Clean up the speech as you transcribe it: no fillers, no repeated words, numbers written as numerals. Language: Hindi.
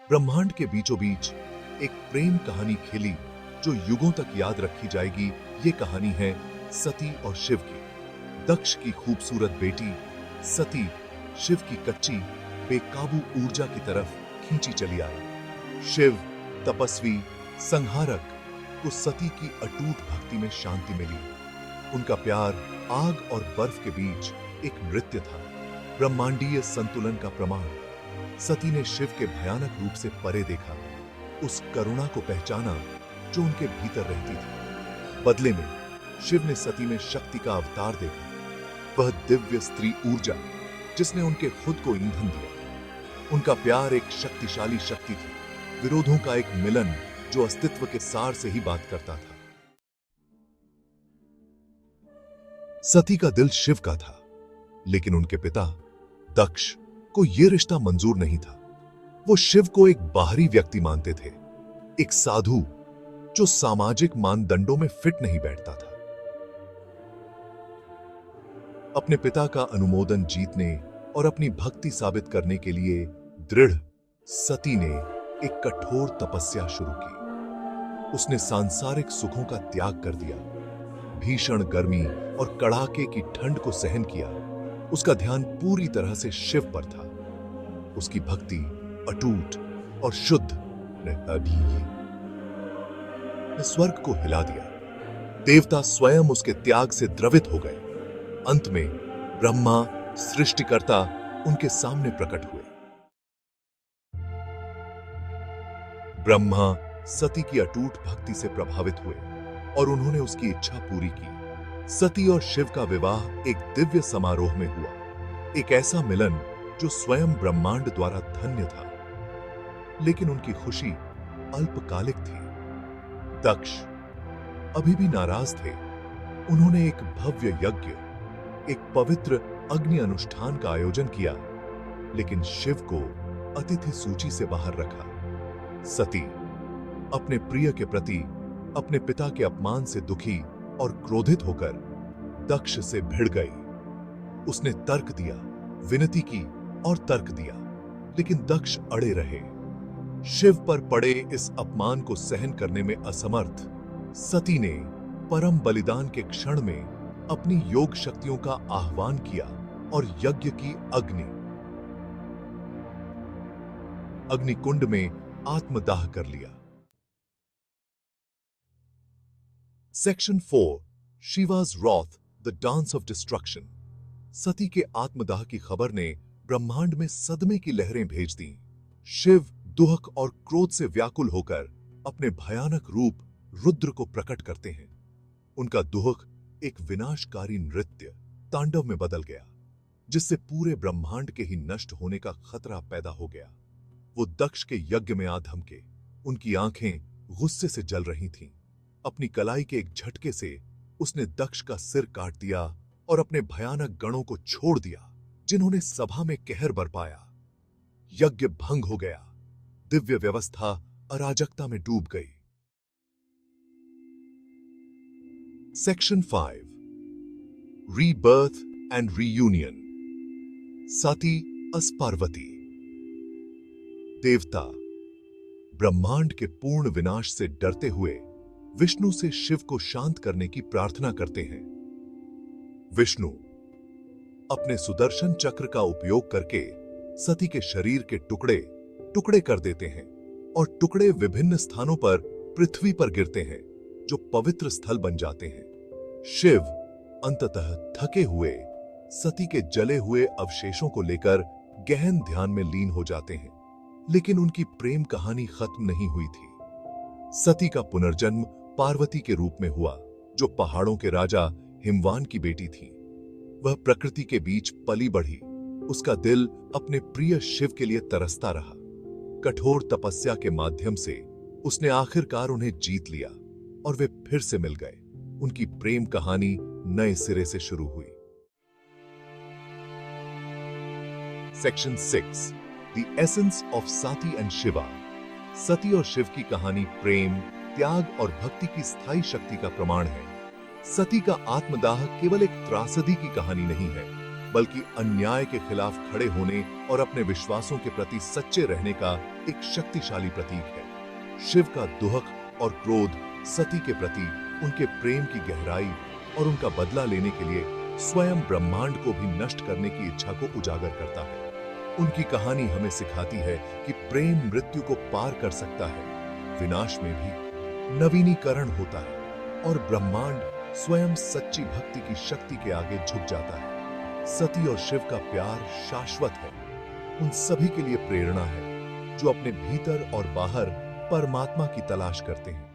ब्रह्मांड के बीचों बीच एक प्रेम कहानी खिली जो युगों तक याद रखी जाएगी। ये कहानी है सती और शिव की। दक्ष की खूबसूरत बेटी सती शिव की कच्ची बेकाबू ऊर्जा की तरफ खींची चली आई। शिव तपस्वी संहारक को सती की अटूट भक्ति में शांति मिली। उनका प्यार आग और बर्फ के बीच एक नृत्य था, ब्रह्मांडीय संतुलन का प्रमाण। सती ने शिव के भयानक रूप से परे देखा, उस करुणा को पहचाना जो उनके भीतर रहती थी। बदले में शिव ने सती में शक्ति का अवतार देखा, वह दिव्य स्त्री ऊर्जा जिसने उनके खुद को ईंधन दिया। उनका प्यार एक शक्तिशाली शक्ति थी, विरोधों का एक मिलन जो अस्तित्व के सार से ही बात करता था। सती का दिल शिव का था, लेकिन उनके पिता दक्ष को यह रिश्ता मंजूर नहीं था। वो शिव को एक बाहरी व्यक्ति मानते थे, एक साधु जो सामाजिक मानदंडों में फिट नहीं बैठता था। अपने पिता का अनुमोदन जीतने और अपनी भक्ति साबित करने के लिए दृढ़ सती ने एक कठोर तपस्या शुरू की। उसने सांसारिक सुखों का त्याग कर दिया, भीषण गर्मी और कड़ाके की ठंड को सहन किया। उसका ध्यान पूरी तरह से शिव पर था। उसकी भक्ति अटूट और शुद्ध ने स्वर्ग को हिला दिया। देवता स्वयं उसके त्याग से द्रवित हो गए। अंत में ब्रह्मा सृष्टिकर्ता उनके सामने प्रकट हुए। ब्रह्मा सती की अटूट भक्ति से प्रभावित हुए और उन्होंने उसकी इच्छा पूरी की। सती और शिव का विवाह एक दिव्य समारोह में हुआ, एक ऐसा मिलन जो स्वयं ब्रह्मांड द्वारा धन्य था। लेकिन उनकी खुशी अल्पकालिक थी। दक्ष अभी भी नाराज थे। उन्होंने एक भव्य यज्ञ, एक पवित्र अग्नि अनुष्ठान का आयोजन किया, लेकिन शिव को अतिथि सूची से बाहर रखा। सती अपने प्रिय के प्रति अपने पिता के अपमान से दुखी और क्रोधित होकर दक्ष से भिड़ गई। उसने तर्क दिया, विनती की और तर्क दिया, लेकिन दक्ष अड़े रहे। शिव पर पड़े इस अपमान को सहन करने में असमर्थ सती ने परम बलिदान के क्षण में अपनी योग शक्तियों का आह्वान किया और यज्ञ की अग्निकुंड में आत्मदाह कर लिया। Section 4 शिवा's wrath, the dance of destruction। सती के आत्मदाह की खबर ने ब्रह्मांड में सदमे की लहरें भेज दी। शिव दुहक और क्रोध से व्याकुल होकर अपने भयानक रूप रुद्र को प्रकट करते हैं। उनका दुहक एक विनाशकारी नृत्य तांडव में बदल गया, जिससे पूरे ब्रह्मांड के ही नष्ट होने का खतरा पैदा हो गया। वो दक्ष के यज्ञ में आ धमके। उनकी आंखें गुस्से से जल रही थीं। अपनी कलाई के एक झटके से उसने दक्ष का सिर काट दिया और अपने भयानक गणों को छोड़ दिया, जिन्होंने सभा में कहर बरपाया। यज्ञ भंग हो गया। दिव्य व्यवस्था अराजकता में डूब गई। Section 5 rebirth and reunion. Sati as Parvati. देवता ब्रह्मांड के पूर्ण विनाश से डरते हुए विष्णु से शिव को शांत करने की प्रार्थना करते हैं। विष्णु अपने सुदर्शन चक्र का उपयोग करके सती के शरीर के टुकड़े टुकड़े कर देते हैं और टुकड़े विभिन्न स्थानों पर पृथ्वी पर गिरते हैं, जो पवित्र स्थल बन जाते हैं। शिव अंततः थके हुए सती के जले हुए अवशेषों को लेकर गहन ध्यान में लीन हो जाते हैं, लेकिन उनकी प्रेम कहानी खत्म नहीं हुई थी। सती का पुनर्जन्म पार्वती के रूप में हुआ, जो पहाड़ों के राजा हिमवान की बेटी थी। वह प्रकृति के बीच पली बढ़ी। उसका दिल अपने प्रिय शिव के लिए तरसता रहा। कठोर तपस्या के माध्यम से उसने आखिरकार उन्हें जीत लिया और वे फिर से मिल गए। उनकी प्रेम कहानी नए सिरे से शुरू हुई। Section 6 the essence of Sati and Shiva. Sati और शिव की कहानी प्रेम, त्याग और भक्ति की स्थायी शक्ति का प्रमाण है। सती का आत्मदाह केवल एक त्रासदी की कहानी नहीं है, बल्कि अन्याय के खिलाफ खड़े होने और अपने विश्वासों के प्रति सच्चे रहने का एक शक्तिशाली प्रतीक है। शिव का दुहक और क्रोध सती के प्रति उनके प्रेम की गहराई और उनका बदला लेने के लिए स्वयं ब्रह्मांड को भी नष्ट करने की इच्छा को उजागर करता है। उनकी कहानी हमें सिखाती है कि प्रेम मृत्यु को पार कर सकता है, विनाश में भी नवीनीकरण होता है और ब्रह्मांड स्वयं सच्ची भक्ति की शक्ति के आगे झुक जाता है। सती और शिव का प्यार शाश्वत है, उन सभी के लिए प्रेरणा है जो अपने भीतर और बाहर परमात्मा की तलाश करते हैं।